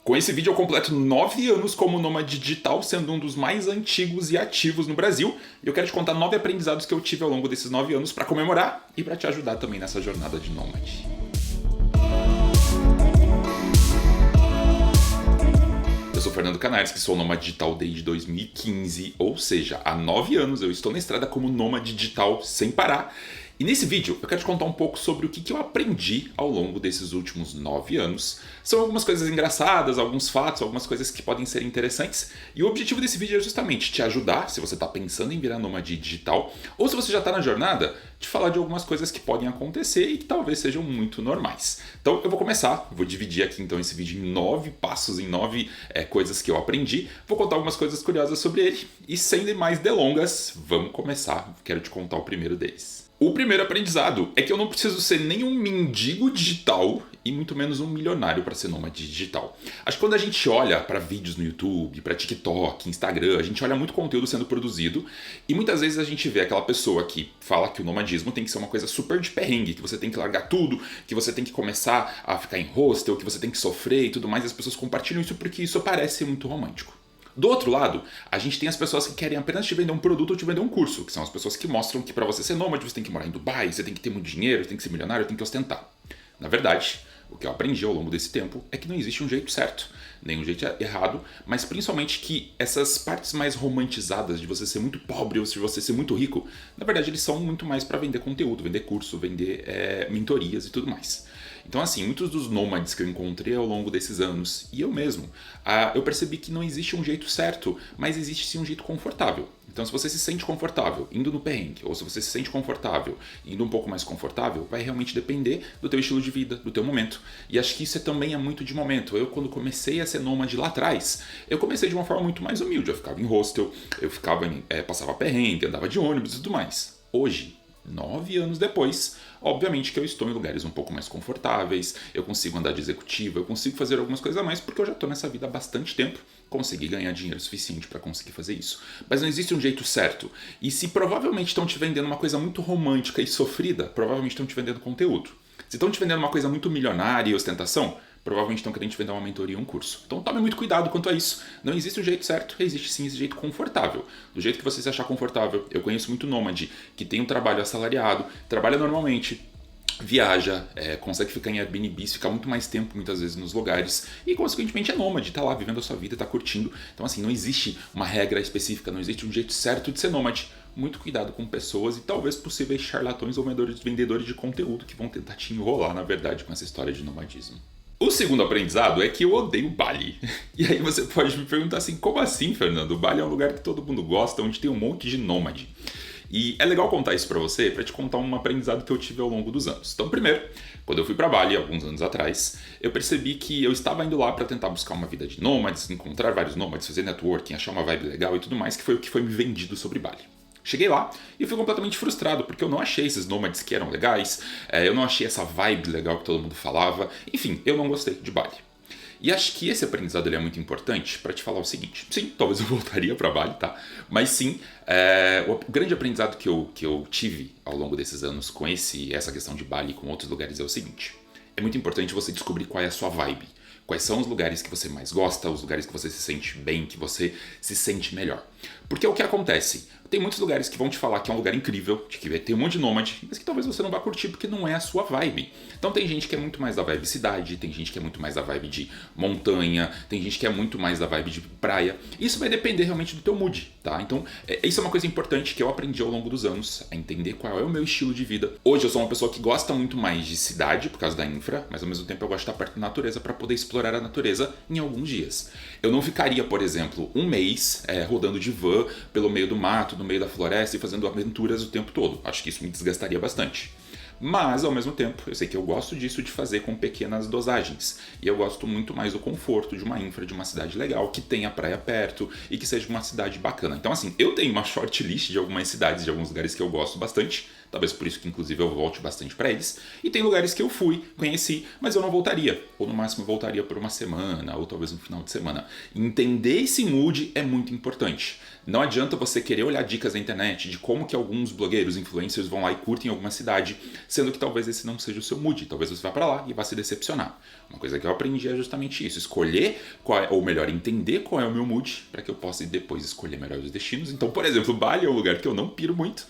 Com esse vídeo eu completo 9 anos como nômade digital, sendo um dos mais antigos e ativos no Brasil. E eu quero te contar 9 aprendizados que eu tive ao longo desses 9 anos para comemorar e para te ajudar também nessa jornada de nômade. Eu sou Fernando Canares, que sou nômade digital desde 2015, ou seja, há 9 anos eu estou na estrada como nômade digital sem parar. E nesse vídeo eu quero te contar um pouco sobre o que eu aprendi ao longo desses últimos 9 anos. São algumas coisas engraçadas, alguns fatos, algumas coisas que podem ser interessantes. E o objetivo desse vídeo é justamente te ajudar, se você está pensando em virar nômade digital, ou se você já está na jornada, te falar de algumas coisas que podem acontecer e que talvez sejam muito normais. Então eu vou começar, vou dividir aqui então esse vídeo em 9 passos, em 9 coisas que eu aprendi. Vou contar algumas coisas curiosas sobre ele e sem mais delongas, vamos começar. Quero te contar o primeiro deles. O primeiro aprendizado é que eu não preciso ser nem um mendigo digital e muito menos um milionário para ser nômade digital. Acho que quando a gente olha para vídeos no YouTube, para TikTok, Instagram, a gente olha muito conteúdo sendo produzido e muitas vezes a gente vê aquela pessoa que fala que o nomadismo tem que ser uma coisa super de perrengue, que você tem que largar tudo, que você tem que começar a ficar em hostel, que você tem que sofrer e tudo mais, e as pessoas compartilham isso porque isso parece muito romântico. Do outro lado, a gente tem as pessoas que querem apenas te vender um produto ou te vender um curso, que são as pessoas que mostram que para você ser nômade você tem que morar em Dubai, você tem que ter muito dinheiro, você tem que ser milionário, tem que ostentar. Na verdade, o que eu aprendi ao longo desse tempo é que não existe um jeito certo, nem um jeito errado, mas principalmente que essas partes mais romantizadas de você ser muito pobre ou de você ser muito rico, na verdade eles são muito mais para vender conteúdo, vender curso, vender mentorias e tudo mais. Então assim, muitos dos nômades que eu encontrei ao longo desses anos, e eu mesmo, eu percebi que não existe um jeito certo, mas existe sim um jeito confortável. Então se você se sente confortável indo no perrengue, ou se você se sente confortável indo um pouco mais confortável, vai realmente depender do teu estilo de vida, do teu momento. E acho que isso também é muito de momento. Eu quando comecei a ser nômade lá atrás, eu comecei de uma forma muito mais humilde. Eu ficava em hostel, eu ficava passava perrengue, andava de ônibus e tudo mais. Hoje, 9 anos depois, obviamente que eu estou em lugares um pouco mais confortáveis, eu consigo andar de executivo, eu consigo fazer algumas coisas a mais porque eu já estou nessa vida há bastante tempo, consegui ganhar dinheiro suficiente para conseguir fazer isso. Mas não existe um jeito certo. E se provavelmente estão te vendendo uma coisa muito romântica e sofrida, provavelmente estão te vendendo conteúdo. Se estão te vendendo uma coisa muito milionária e ostentação, provavelmente estão querendo te vender uma mentoria ou um curso. Então tome muito cuidado quanto a isso. Não existe um jeito certo, existe sim esse jeito confortável. Do jeito que você se achar confortável. Eu conheço muito nômade que tem um trabalho assalariado, trabalha normalmente, viaja, consegue ficar em Airbnb, ficar muito mais tempo muitas vezes nos lugares e consequentemente é nômade, tá lá vivendo a sua vida, tá curtindo. Então assim, não existe uma regra específica, não existe um jeito certo de ser nômade. Muito cuidado com pessoas e talvez possíveis charlatões ou vendedores de conteúdo que vão tentar te enrolar, na verdade, com essa história de nomadismo. O segundo aprendizado é que eu odeio Bali. E aí você pode me perguntar assim, como assim, Fernando? Bali é um lugar que todo mundo gosta, onde tem um monte de nômade. E é legal contar isso pra você, pra te contar um aprendizado que eu tive ao longo dos anos. Então, primeiro, quando eu fui pra Bali, alguns anos atrás, eu percebi que eu estava indo lá pra tentar buscar uma vida de nômades, encontrar vários nômades, fazer networking, achar uma vibe legal e tudo mais, que foi o que foi me vendido sobre Bali. Cheguei lá e fui completamente frustrado, porque eu não achei esses nômades que eram legais, eu não achei essa vibe legal que todo mundo falava, enfim, eu não gostei de Bali. E acho que esse aprendizado ele é muito importante para te falar o seguinte, sim, talvez eu voltaria para Bali, tá? Mas sim, o grande aprendizado que eu tive ao longo desses anos com essa questão de Bali e com outros lugares é o seguinte, é muito importante você descobrir qual é a sua vibe. Quais são os lugares que você mais gosta, os lugares que você se sente bem, que você se sente melhor. Porque é o que acontece. Tem muitos lugares que vão te falar que é um lugar incrível, de que vai ter um monte de nômade, mas que talvez você não vá curtir porque não é a sua vibe. Então tem gente que é muito mais da vibe cidade, tem gente que é muito mais da vibe de montanha, tem gente que é muito mais da vibe de praia. Isso vai depender realmente do teu mood, tá? Então isso é uma coisa importante que eu aprendi ao longo dos anos, a entender qual é o meu estilo de vida. Hoje eu sou uma pessoa que gosta muito mais de cidade por causa da infra, mas ao mesmo tempo eu gosto de estar perto da natureza para poder explorar a natureza em alguns dias. Eu não ficaria, por exemplo, um mês rodando de van pelo meio do mato, no meio da floresta e fazendo aventuras o tempo todo. Acho que isso me desgastaria bastante. Mas, ao mesmo tempo, eu sei que eu gosto disso de fazer com pequenas dosagens. E eu gosto muito mais do conforto de uma infra, de uma cidade legal, que tenha praia perto e que seja uma cidade bacana. Então, assim, eu tenho uma short list de algumas cidades, de alguns lugares que eu gosto bastante. talvez por isso que inclusive eu volte bastante para eles. E tem lugares que eu fui, conheci, mas eu não voltaria, ou no máximo voltaria por uma semana, ou talvez um final de semana. Entender esse mood é muito importante. Não adianta você querer olhar dicas na internet de como que alguns blogueiros, influencers vão lá e curtem alguma cidade, sendo que talvez esse não seja o seu mood. Talvez você vá para lá e vá se decepcionar. Uma coisa que eu aprendi é justamente isso, escolher ou melhor, entender qual é o meu mood, para que eu possa depois escolher melhor os destinos. Então, por exemplo, Bali é um lugar que eu não piro muito,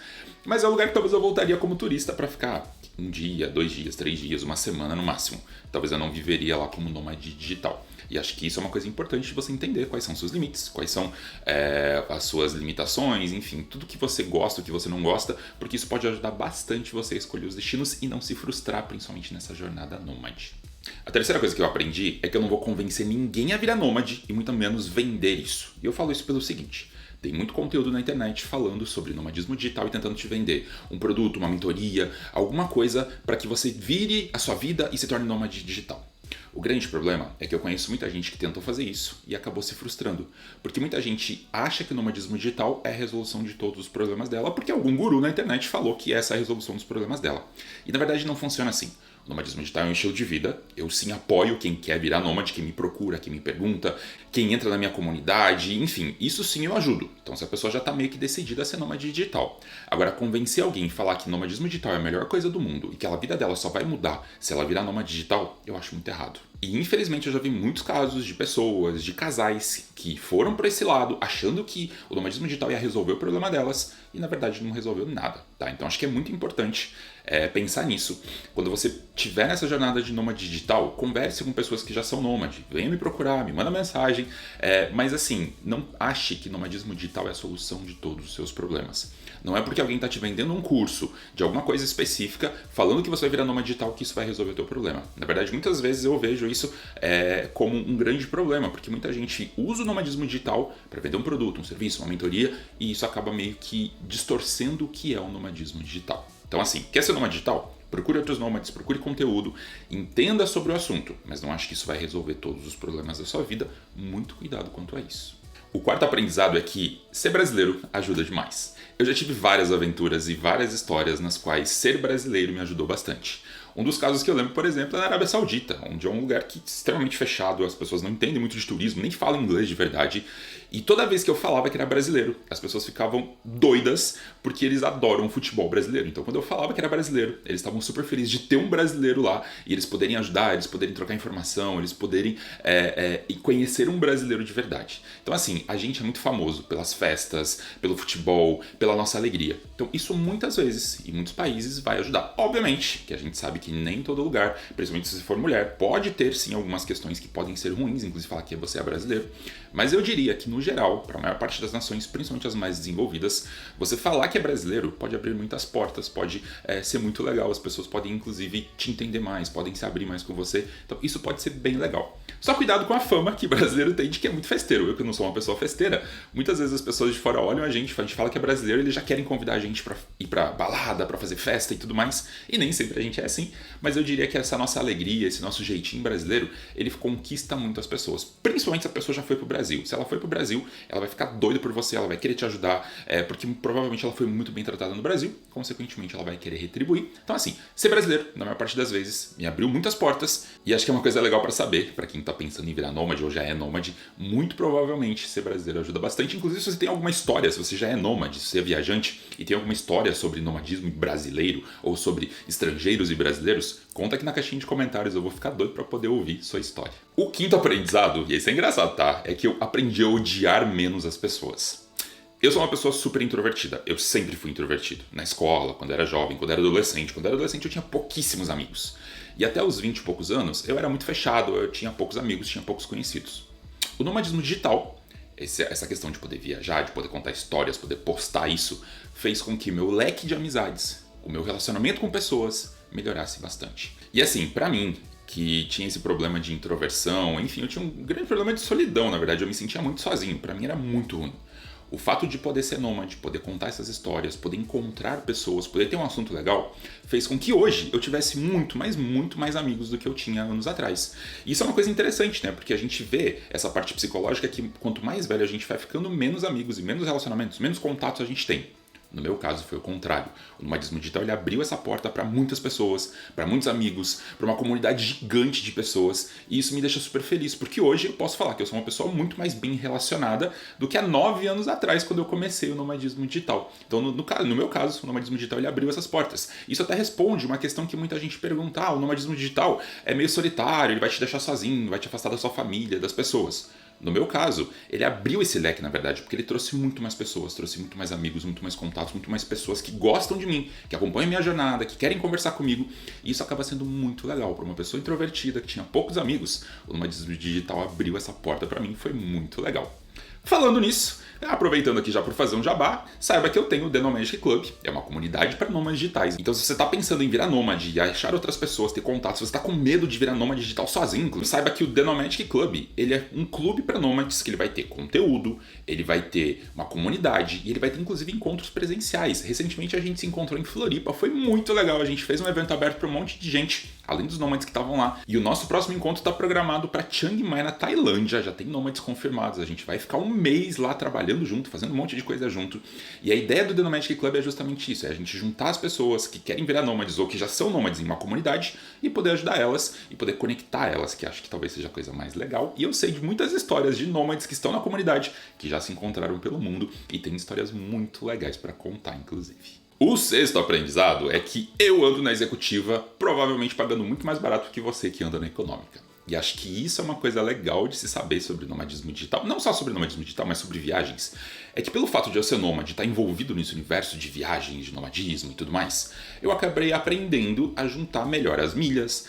mas é um lugar que talvez eu voltaria como turista para ficar um dia, 2 dias, 3 dias, uma semana no máximo. Talvez eu não viveria lá como nômade digital. E acho que isso é uma coisa importante de você entender quais são os seus limites, quais são as suas limitações, enfim, tudo que você gosta, o que você não gosta, porque isso pode ajudar bastante você a escolher os destinos e não se frustrar, principalmente nessa jornada nômade. A terceira coisa que eu aprendi é que eu não vou convencer ninguém a virar nômade e muito menos vender isso. E eu falo isso pelo seguinte: tem muito conteúdo na internet falando sobre nomadismo digital e tentando te vender um produto, uma mentoria, alguma coisa para que você vire a sua vida e se torne nômade digital. O grande problema é que eu conheço muita gente que tentou fazer isso e acabou se frustrando, porque muita gente acha que o nomadismo digital é a resolução de todos os problemas dela, porque algum guru na internet falou que essa é a resolução dos problemas dela. E na verdade não funciona assim. O nomadismo digital é um estilo de vida. Eu sim apoio quem quer virar nômade, quem me procura, quem me pergunta, quem entra na minha comunidade, enfim, isso sim eu ajudo. Então se a pessoa já está meio que decidida a ser nômade digital. Agora, convencer alguém a falar que nomadismo digital é a melhor coisa do mundo e que a vida dela só vai mudar se ela virar nômade digital, eu acho muito errado. E infelizmente eu já vi muitos casos de pessoas, de casais que foram para esse lado achando que o nomadismo digital ia resolver o problema delas e na verdade não resolveu nada, tá? Então acho que é muito importante pensar nisso. Quando você tiver nessa jornada de nômade digital, converse com pessoas que já são nômade, venha me procurar, me manda mensagem, mas assim, não ache que nomadismo digital é a solução de todos os seus problemas. Não é porque alguém está te vendendo um curso de alguma coisa específica, falando que você vai virar nômade digital, que isso vai resolver o teu problema. Na verdade, muitas vezes eu vejo isso como um grande problema, porque muita gente usa o nomadismo digital para vender um produto, um serviço, uma mentoria, e isso acaba meio que distorcendo o que é o nomadismo digital. Então assim, quer ser nômade digital? Procure outros nômades, procure conteúdo, entenda sobre o assunto, mas não acho que isso vai resolver todos os problemas da sua vida. Muito cuidado quanto a isso. O quarto aprendizado é que ser brasileiro ajuda demais. Eu já tive várias aventuras e várias histórias nas quais ser brasileiro me ajudou bastante. Um dos casos que eu lembro, por exemplo, é na Arábia Saudita, onde é um lugar que é extremamente fechado, as pessoas não entendem muito de turismo, nem falam inglês de verdade. E toda vez que eu falava que era brasileiro, as pessoas ficavam doidas porque eles adoram o futebol brasileiro. Então quando eu falava que era brasileiro, eles estavam super felizes de ter um brasileiro lá e eles poderem ajudar, eles poderem trocar informação, eles poderem conhecer um brasileiro de verdade. Então assim, a gente é muito famoso pelas festas, pelo futebol, pela nossa alegria. Então isso muitas vezes, em muitos países, vai ajudar. Obviamente que a gente sabe que nem em todo lugar, principalmente se você for mulher, pode ter sim algumas questões que podem ser ruins, inclusive falar que você é brasileiro, mas eu diria que no geral, para a maior parte das nações, principalmente as mais desenvolvidas, você falar que é brasileiro pode abrir muitas portas, pode ser muito legal, as pessoas podem inclusive te entender mais, podem se abrir mais com você, então isso pode ser bem legal. Só cuidado com a fama que brasileiro tem de que é muito festeiro. Eu que não sou uma pessoa festeira, muitas vezes as pessoas de fora olham a gente fala que é brasileiro, eles já querem convidar a gente para ir para balada, para fazer festa e tudo mais, e nem sempre a gente é assim, mas eu diria que essa nossa alegria, esse nosso jeitinho brasileiro, ele conquista muito as pessoas, principalmente se a pessoa já foi pro Brasil. Se ela foi pro Brasil, ela vai ficar doida por você, ela vai querer te ajudar, porque provavelmente ela foi muito bem tratada no Brasil, consequentemente ela vai querer retribuir. Então assim, ser brasileiro, na maior parte das vezes, me abriu muitas portas, e acho que é uma coisa legal para saber, para quem tá pensando em virar nômade ou já é nômade, muito provavelmente ser brasileiro ajuda bastante, inclusive se você tem alguma história, se você já é nômade, se você é viajante e tem alguma história sobre nomadismo brasileiro ou sobre estrangeiros e brasileiros, conta aqui na caixinha de comentários, eu vou ficar doido para poder ouvir sua história. O quinto aprendizado, e isso é engraçado, tá? É que eu aprendi a odiar menos as pessoas. Eu sou uma pessoa super introvertida, eu sempre fui introvertido. Na escola, quando era jovem, quando era adolescente. Quando era adolescente eu tinha pouquíssimos amigos. E até os 20 e poucos anos eu era muito fechado, eu tinha poucos amigos, tinha poucos conhecidos. O nomadismo digital, essa questão de poder viajar, de poder contar histórias, poder postar isso, fez com que meu leque de amizades, o meu relacionamento com pessoas melhorasse bastante. E assim, pra mim, que tinha esse problema de introversão, enfim, eu tinha um grande problema de solidão, na verdade, eu me sentia muito sozinho, pra mim era muito ruim. O fato de poder ser nômade, poder contar essas histórias, poder encontrar pessoas, poder ter um assunto legal, fez com que hoje eu tivesse muito mais amigos do que eu tinha anos atrás. E isso é uma coisa interessante, né? Porque a gente vê essa parte psicológica que quanto mais velho a gente vai ficando, menos amigos e menos relacionamentos, menos contatos a gente tem. No meu caso foi o contrário. O nomadismo digital ele abriu essa porta para muitas pessoas, para muitos amigos, para uma comunidade gigante de pessoas, e isso me deixa super feliz, porque hoje eu posso falar que eu sou uma pessoa muito mais bem relacionada do que há 9 anos atrás, quando eu comecei o nomadismo digital. Então, no meu caso, o nomadismo digital ele abriu essas portas. Isso até responde uma questão que muita gente pergunta: o nomadismo digital é meio solitário, ele vai te deixar sozinho, vai te afastar da sua família, das pessoas. No meu caso, ele abriu esse leque, na verdade, porque ele trouxe muito mais pessoas, trouxe muito mais amigos, muito mais contatos, muito mais pessoas que gostam de mim, que acompanham minha jornada, que querem conversar comigo. E isso acaba sendo muito legal para uma pessoa introvertida, que tinha poucos amigos. O nomadismo digital abriu essa porta para mim, foi muito legal. Falando nisso, aproveitando aqui já por fazer um jabá, saiba que eu tenho o The Nomadic Club, é uma comunidade para nômades digitais. Então se você está pensando em virar nômade e achar outras pessoas, ter contato, se você está com medo de virar nômade digital sozinho, saiba que o The Nomadic Club, ele é um clube para nômades que ele vai ter conteúdo, ele vai ter uma comunidade e ele vai ter inclusive encontros presenciais. Recentemente a gente se encontrou em Floripa, foi muito legal, a gente fez um evento aberto para um monte de gente, além dos nômades que estavam lá. E o nosso próximo encontro está programado para Chiang Mai, na Tailândia, já tem nômades confirmados, a gente vai ficar um mês lá trabalhando junto, fazendo um monte de coisa junto. E a ideia do The Nomadic Club é justamente isso, é a gente juntar as pessoas que querem virar nômades ou que já são nômades em uma comunidade e poder ajudar elas e poder conectar elas, que acho que talvez seja a coisa mais legal. E eu sei de muitas histórias de nômades que estão na comunidade, que já se encontraram pelo mundo e tem histórias muito legais para contar, inclusive. O sexto aprendizado é que eu ando na executiva, provavelmente pagando muito mais barato que você que anda na econômica. E acho que isso é uma coisa legal de se saber sobre nomadismo digital. Não só sobre nomadismo digital, mas sobre viagens. É que pelo fato de eu ser nômade, estar envolvido nesse universo de viagens, de nomadismo e tudo mais, eu acabei aprendendo a juntar melhor as milhas,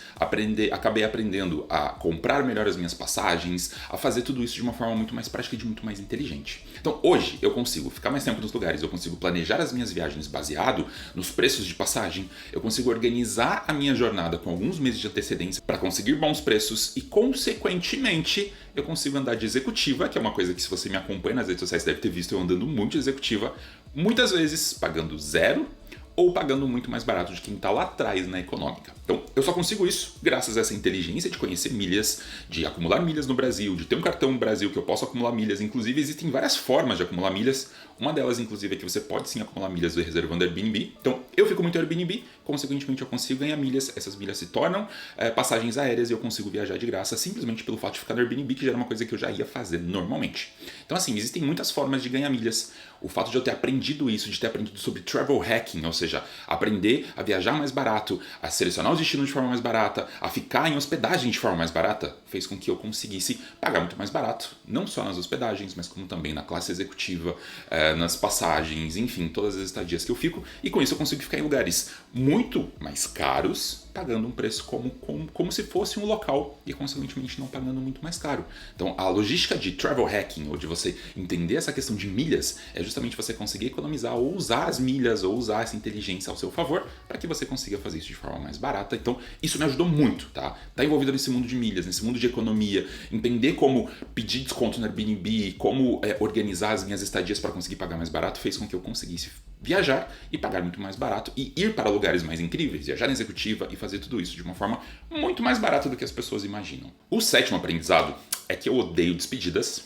acabei aprendendo a comprar melhor as minhas passagens, a fazer tudo isso de uma forma muito mais prática e de muito mais inteligente. Então hoje eu consigo ficar mais tempo nos lugares, eu consigo planejar as minhas viagens baseado nos preços de passagem, eu consigo organizar a minha jornada com alguns meses de antecedência para conseguir bons preços e, consequentemente, eu consigo andar de executiva, que é uma coisa que se você me acompanha nas redes sociais deve ter visto eu andando muito de executiva, muitas vezes pagando zero ou pagando muito mais barato de quem está lá atrás na econômica. Então, eu só consigo isso graças a essa inteligência de conhecer milhas, de acumular milhas no Brasil, de ter um cartão no Brasil que eu posso acumular milhas. Inclusive, existem várias formas de acumular milhas. Uma delas, inclusive, é que você pode sim acumular milhas reservando Airbnb. Então, eu fico muito em Airbnb, consequentemente eu consigo ganhar milhas. Essas milhas se tornam passagens aéreas e eu consigo viajar de graça simplesmente pelo fato de ficar no Airbnb, que já era uma coisa que eu já ia fazer normalmente. Então, assim, existem muitas formas de ganhar milhas. O fato de eu ter aprendido isso, de ter aprendido sobre travel hacking, ou seja, aprender a viajar mais barato, a selecionar os destinos de forma mais barata, a ficar em hospedagem de forma mais barata, fez com que eu conseguisse pagar muito mais barato, não só nas hospedagens, mas como também na classe executiva, nas passagens, enfim, todas as estadias que eu fico, e com isso eu consigo ficar em lugares muito mais caros, pagando um preço como se fosse um local e, consequentemente, não pagando muito mais caro. Então, a logística de travel hacking, ou de você entender essa questão de milhas, é justamente você conseguir economizar ou usar as milhas ou usar essa inteligência ao seu favor para que você consiga fazer isso de forma mais barata. Então, isso me ajudou muito, tá? Tá envolvido nesse mundo de milhas, nesse mundo de economia, entender como pedir desconto no Airbnb, como organizar as minhas estadias para conseguir pagar mais barato, fez com que eu conseguisse viajar e pagar muito mais barato e ir para lugares mais incríveis, viajar em executiva e fazer tudo isso de uma forma muito mais barata do que as pessoas imaginam. O sétimo aprendizado é que eu odeio despedidas,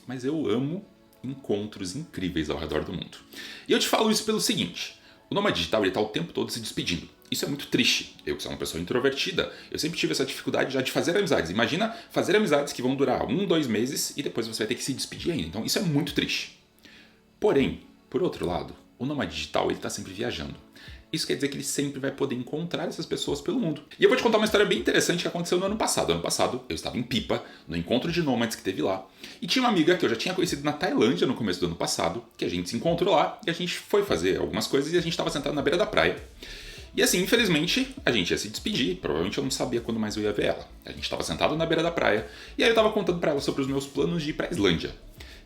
mas eu amo encontros incríveis ao redor do mundo. E eu te falo isso pelo seguinte: o nômade digital está o tempo todo se despedindo. Isso é muito triste. Eu, que sou uma pessoa introvertida, eu sempre tive essa dificuldade já de fazer amizades. Imagina fazer amizades que vão durar 1-2 meses e depois você vai ter que se despedir ainda. Então isso é muito triste. Porém, por outro lado, o nômade digital está sempre viajando. Isso quer dizer que ele sempre vai poder encontrar essas pessoas pelo mundo. E eu vou te contar uma história bem interessante que aconteceu no ano passado. Ano passado, eu estava em Pipa, no encontro de nômades que teve lá. E tinha uma amiga que eu já tinha conhecido na Tailândia no começo do ano passado, que a gente se encontrou lá e a gente foi fazer algumas coisas e a gente estava sentado na beira da praia. E assim, infelizmente, a gente ia se despedir. Provavelmente eu não sabia quando mais eu ia ver ela. A gente estava sentado na beira da praia e aí eu estava contando para ela sobre os meus planos de ir para a Islândia.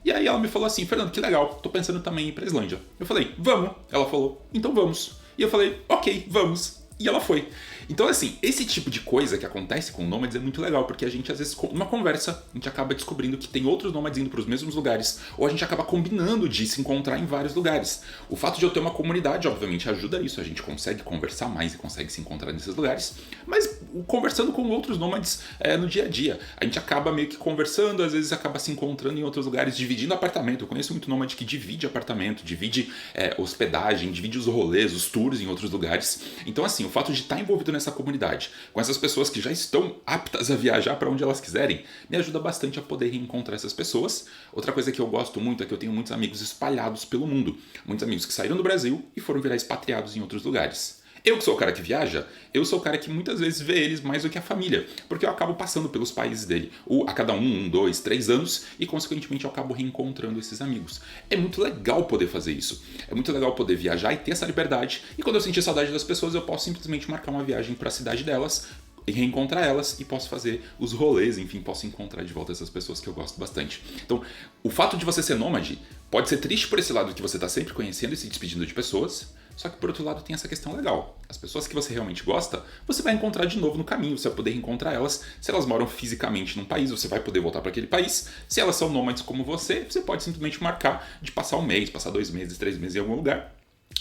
E aí ela me falou assim: Fernando, que legal, tô pensando também em ir pra Islândia. Eu falei: vamos. Ela falou: então vamos. E eu falei: ok, vamos. E ela foi. Então, assim, esse tipo de coisa que acontece com nômades é muito legal, porque a gente, às vezes, numa conversa, a gente acaba descobrindo que tem outros nômades indo para os mesmos lugares, ou a gente acaba combinando de se encontrar em vários lugares. O fato de eu ter uma comunidade, obviamente, ajuda isso, a gente consegue conversar mais e consegue se encontrar nesses lugares, mas conversando com outros nômades no dia a dia, a gente acaba meio que conversando, às vezes acaba se encontrando em outros lugares, dividindo apartamento. Eu conheço muito nômade que divide apartamento, divide hospedagem, divide os rolês, os tours em outros lugares. Então, assim, o fato de estar envolvido nessa comunidade, com essas pessoas que já estão aptas a viajar para onde elas quiserem, me ajuda bastante a poder reencontrar essas pessoas. Outra coisa que eu gosto muito é que eu tenho muitos amigos espalhados pelo mundo, muitos amigos que saíram do Brasil e foram virar expatriados em outros lugares. Eu que sou o cara que viaja, eu sou o cara que muitas vezes vê eles mais do que a família, porque eu acabo passando pelos países dele, a cada 1, 2, 3 anos, e consequentemente eu acabo reencontrando esses amigos. É muito legal poder fazer isso, é muito legal poder viajar e ter essa liberdade, e quando eu sentir saudade das pessoas, eu posso simplesmente marcar uma viagem para a cidade delas, e reencontrar elas e posso fazer os rolês, enfim, posso encontrar de volta essas pessoas que eu gosto bastante. Então, o fato de você ser nômade pode ser triste por esse lado que você está sempre conhecendo e se despedindo de pessoas, só que por outro lado tem essa questão legal. As pessoas que você realmente gosta, você vai encontrar de novo no caminho, você vai poder encontrar elas. Se elas moram fisicamente num país, você vai poder voltar para aquele país. Se elas são nômades como você pode simplesmente marcar de passar um mês, passar 2 meses, 3 meses em algum lugar,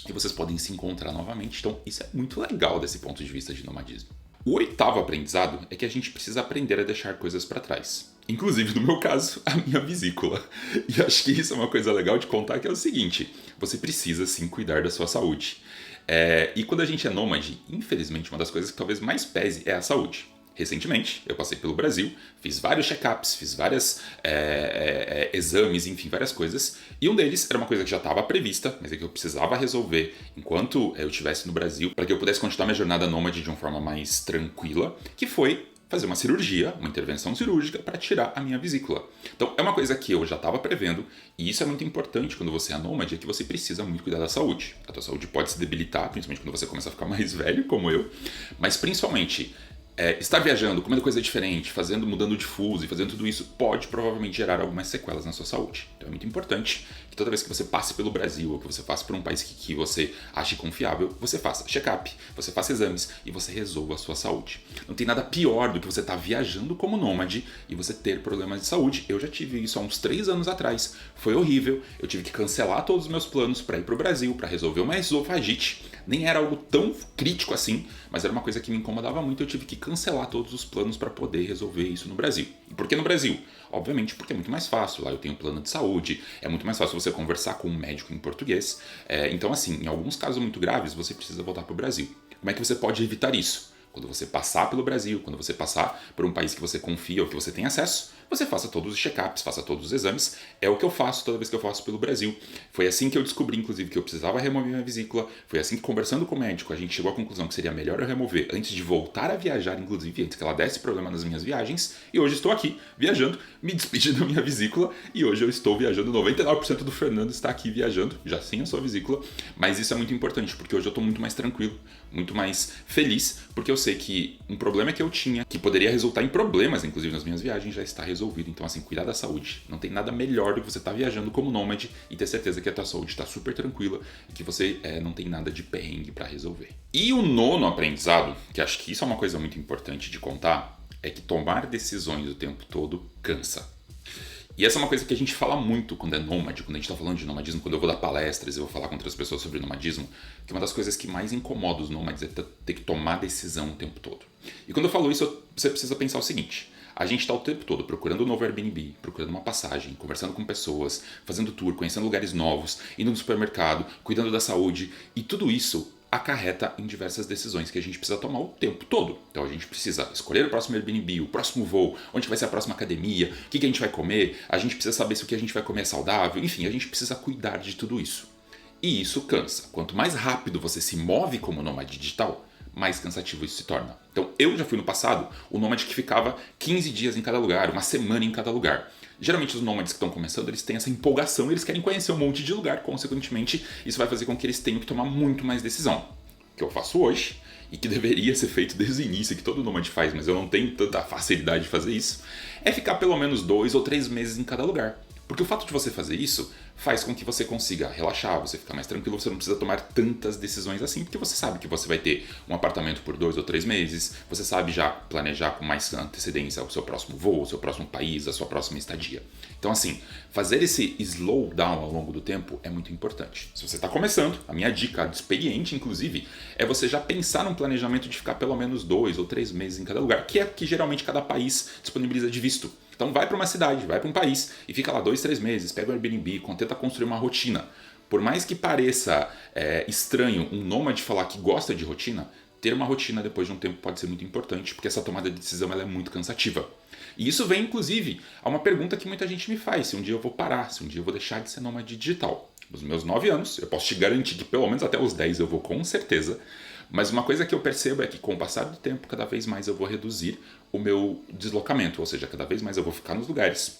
e vocês podem se encontrar novamente. Então isso é muito legal desse ponto de vista de nomadismo. O 8º aprendizado é que a gente precisa aprender a deixar coisas para trás. Inclusive, no meu caso, a minha vesícula. E acho que isso é uma coisa legal de contar, que é o seguinte: você precisa sim cuidar da sua saúde. E quando a gente é nômade, infelizmente, uma das coisas que talvez mais pese é a saúde. Recentemente, eu passei pelo Brasil, fiz vários check-ups, fiz vários exames, enfim, várias coisas. E um deles era uma coisa que já estava prevista, mas é que eu precisava resolver enquanto eu estivesse no Brasil, para que eu pudesse continuar minha jornada nômade de uma forma mais tranquila, que foi fazer uma cirurgia, uma intervenção cirúrgica para tirar a minha vesícula. Então é uma coisa que eu já estava prevendo, e isso é muito importante quando você é nômade, é que você precisa muito cuidar da saúde. A tua saúde pode se debilitar, principalmente quando você começa a ficar mais velho, como eu, mas principalmente estar viajando, comendo coisa diferente, mudando de fuso e fazendo tudo isso pode provavelmente gerar algumas sequelas na sua saúde. Então é muito importante que toda vez que você passe pelo Brasil ou que você passe por um país que você ache confiável, você faça check-up, você faça exames e você resolva a sua saúde. Não tem nada pior do que você estar viajando como nômade e você ter problemas de saúde. Eu já tive isso há uns 3 anos atrás. Foi horrível. Eu tive que cancelar todos os meus planos para ir para o Brasil, para resolver uma esofagite. Nem era algo tão crítico assim, mas era uma coisa que me incomodava muito. Eu tive que cancelar todos os planos para poder resolver isso no Brasil. E por que no Brasil? Obviamente porque é muito mais fácil. Lá eu tenho um plano de saúde, é muito mais fácil você conversar com um médico em português. Então, assim, em alguns casos muito graves, você precisa voltar para o Brasil. Como é que você pode evitar isso? Quando você passar pelo Brasil, quando você passar por um país que você confia ou que você tem acesso, você faça todos os check-ups, faça todos os exames. É o que eu faço toda vez que eu faço pelo Brasil. Foi assim que eu descobri, inclusive, que eu precisava remover minha vesícula. Foi assim que, conversando com o médico, a gente chegou à conclusão que seria melhor eu remover antes de voltar a viajar, inclusive, antes que ela desse problema nas minhas viagens. E hoje estou aqui, viajando, me despedi da minha vesícula. E hoje eu estou viajando, 99% do Fernando está aqui viajando, já sem a sua vesícula. Mas isso é muito importante, porque hoje eu estou muito mais tranquilo, muito mais feliz, porque eu sei que um problema que eu tinha, que poderia resultar em problemas, inclusive nas minhas viagens, já está resolvido. Então, assim, cuidar da saúde. Não tem nada melhor do que você estar viajando como nômade e ter certeza que a tua saúde está super tranquila e que você não tem nada de perrengue para resolver. E o 9º aprendizado, que acho que isso é uma coisa muito importante de contar, é que tomar decisões o tempo todo cansa. E essa é uma coisa que a gente fala muito quando é nômade, quando a gente está falando de nomadismo, quando eu vou dar palestras, eu vou falar com outras pessoas sobre nomadismo, que uma das coisas que mais incomoda os nômades é ter que tomar decisão o tempo todo. E quando eu falo isso, você precisa pensar o seguinte: a gente está o tempo todo procurando um novo Airbnb, procurando uma passagem, conversando com pessoas, fazendo tour, conhecendo lugares novos, indo no supermercado, cuidando da saúde, e tudo isso acarreta em diversas decisões que a gente precisa tomar o tempo todo. Então a gente precisa escolher o próximo Airbnb, o próximo voo, onde vai ser a próxima academia, o que a gente vai comer, a gente precisa saber se o que a gente vai comer é saudável, enfim, a gente precisa cuidar de tudo isso. E isso cansa. Quanto mais rápido você se move como nômade digital, mais cansativo isso se torna. Então eu já fui no passado o nômade que ficava 15 dias em cada lugar, uma semana em cada lugar. Geralmente os nômades que estão começando, eles têm essa empolgação, eles querem conhecer um monte de lugar, consequentemente isso vai fazer com que eles tenham que tomar muito mais decisão. O que eu faço hoje, e que deveria ser feito desde o início, que todo nômade faz, mas eu não tenho tanta facilidade de fazer isso, é ficar pelo menos 2 ou 3 meses em cada lugar. Porque o fato de você fazer isso faz com que você consiga relaxar, você ficar mais tranquilo, você não precisa tomar tantas decisões assim, porque você sabe que você vai ter um apartamento por 2 ou 3 meses, você sabe já planejar com mais antecedência o seu próximo voo, o seu próximo país, a sua próxima estadia. Então assim, fazer esse slow down ao longo do tempo é muito importante. Se você está começando, a minha dica de experiente, inclusive, é você já pensar num planejamento de ficar pelo menos 2 ou 3 meses em cada lugar, que é que geralmente cada país disponibiliza de visto. Então vai para uma cidade, vai para um país e fica lá 2, 3 meses, pega o Airbnb, tenta construir uma rotina. Por mais que pareça estranho um nômade falar que gosta de rotina, ter uma rotina depois de um tempo pode ser muito importante, porque essa tomada de decisão ela é muito cansativa. E isso vem, inclusive, a uma pergunta que muita gente me faz, se um dia eu vou parar, se um dia eu vou deixar de ser nômade digital. Nos meus 9 anos, eu posso te garantir que pelo menos até os 10 eu vou com certeza, mas uma coisa que eu percebo é que com o passar do tempo, cada vez mais eu vou reduzir o meu deslocamento, ou seja, cada vez mais eu vou ficar nos lugares.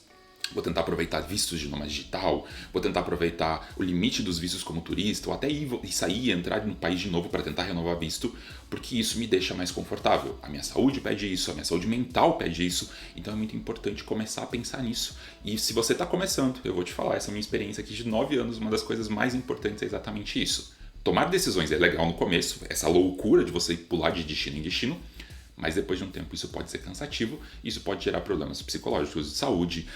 Vou tentar aproveitar vistos de nômade digital, vou tentar aproveitar o limite dos vistos como turista, ou até ir sair e entrar no país de novo para tentar renovar visto, porque isso me deixa mais confortável. A minha saúde pede isso, a minha saúde mental pede isso, então é muito importante começar a pensar nisso. E se você está começando, eu vou te falar, essa minha experiência aqui de 9 anos, uma das coisas mais importantes é exatamente isso. Tomar decisões é legal no começo, essa loucura de você pular de destino em destino, mas depois de um tempo isso pode ser cansativo, isso pode gerar problemas psicológicos, de saúde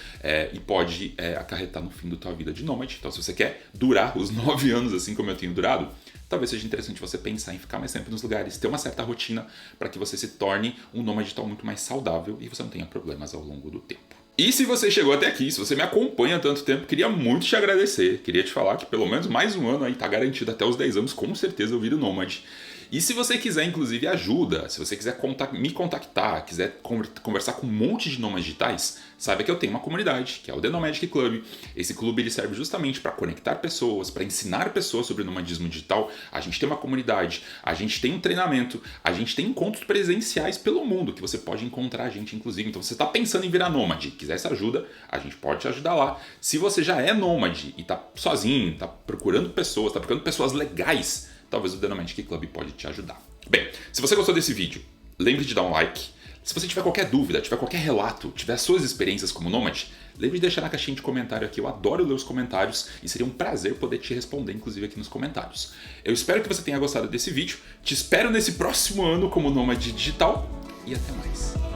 e pode acarretar no fim da tua vida de nômade. Então se você quer durar os 9 anos assim como eu tenho durado, talvez seja interessante você pensar em ficar mais tempo nos lugares, ter uma certa rotina para que você se torne um nômade digital muito mais saudável e você não tenha problemas ao longo do tempo. E se você chegou até aqui, se você me acompanha há tanto tempo, queria muito te agradecer. Queria te falar que pelo menos mais um ano aí tá garantido até os 10 anos, com certeza eu viro nômade. E se você quiser, inclusive, ajuda, se você quiser me contactar, quiser conversar com um monte de nômades digitais, saiba que eu tenho uma comunidade, que é o The Nomadic Club. Esse clube ele serve justamente para conectar pessoas, para ensinar pessoas sobre o nomadismo digital. A gente tem uma comunidade, a gente tem um treinamento, a gente tem encontros presenciais pelo mundo, que você pode encontrar a gente, inclusive. Então, se você está pensando em virar nômade, quiser essa ajuda, a gente pode te ajudar lá. Se você já é nômade e está sozinho, está procurando pessoas, está procurando pessoas legais, talvez o The Nomadic Club pode te ajudar. Bem, se você gostou desse vídeo, lembre de dar um like. Se você tiver qualquer dúvida, tiver qualquer relato, tiver suas experiências como nômade, lembre de deixar na caixinha de comentário aqui. Eu adoro ler os comentários e seria um prazer poder te responder, inclusive, aqui nos comentários. Eu espero que você tenha gostado desse vídeo. Te espero nesse próximo ano como nômade digital e até mais.